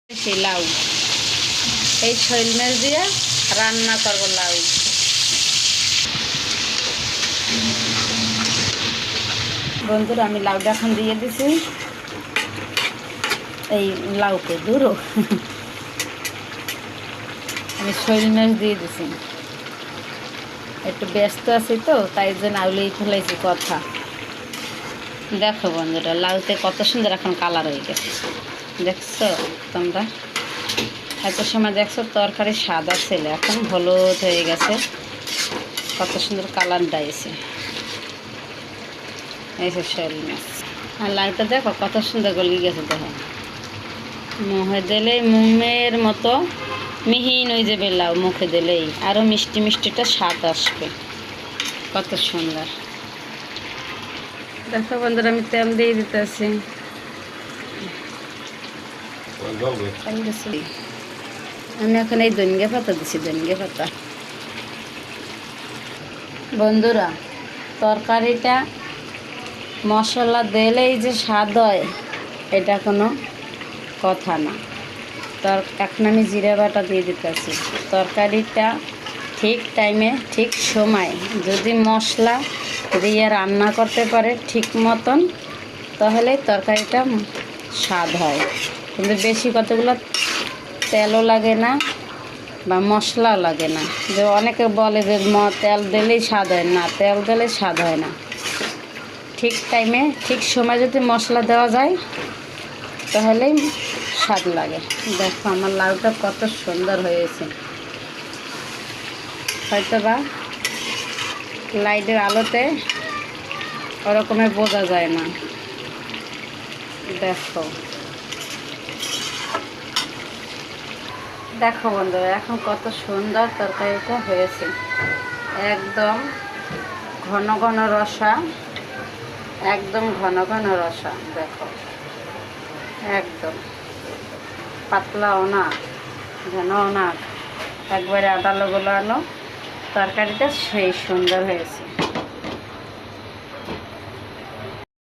লাউ এই শৈল মাছ দিয়ে রান্না করব লাউ। বন্ধুরা আমি লাউটা এখন দিয়ে দিছি এই লাউকে দূরও আমি শৈল মাছ দিয়ে দিছি। একটু ব্যস্ত আছি তো তাই জন্য আউলেই ফেলাইছি কথা। দেখো বন্ধুরা লাউতে কত সুন্দর এখন কালার হয়ে গেছে, দেখছো তোমরা? এত সময় দেখছো তরকারি সাদা ছিল, এখন হলুদ হয়ে গেছে, কত সুন্দর কালার দিয়েছে। এই যে শৈল মাছ আর লাউটা দেখো কত সুন্দর গলি গেছে। দেখো মুখে দিলেই মোমের মতো মিহিন হয়ে যাবে লাউ, মুখে দিলেই আরও মিষ্টি মিষ্টিটা স্বাদ আসবে, কত সুন্দর। দেখো বন্ধুরা আমি তেল দিয়ে দিতেছি। আমি এখন এই ধনিয়া পাতা দিছি, ধনিয়া পাতা। বন্ধুরা তরকারিটা মশলা দিলেই যে স্বাদ হয় এটা কোনো কথা না। এখন আমি জিরা বাটা দিয়ে দিতেছি। তরকারিটা ঠিক টাইমে ঠিক সময় যদি মশলা দিয়ে রান্না করতে পারে ঠিক মতন, তাহলে তরকারিটা স্বাদ হয়। কিন্তু বেশি কতগুলো তেলও লাগে না বা মশলাও লাগে না। যে অনেকে বলে যে তেল দিলেই স্বাদ হয় না, তেল দিলে স্বাদ হয় না। ঠিক টাইমে ঠিক সময় যদি মশলা দেওয়া যায় তাহলেই স্বাদ লাগে। দেখো আমার লাউটা কত সুন্দর হয়েছে, হয়তো বা লাইটের আলোতে ওরকমের বোঝা যায় না। দেখো দেখো বন্ধুরা এখন কত সুন্দর তরকারিটা হয়েছে, একদম ঘন ঘন রসা, একদম ঘন ঘন রসা। দেখো একদম পাতলাও না ঘনও না, একবারে আটালো গোলানো তরকারিটা সেই সুন্দর হয়েছে।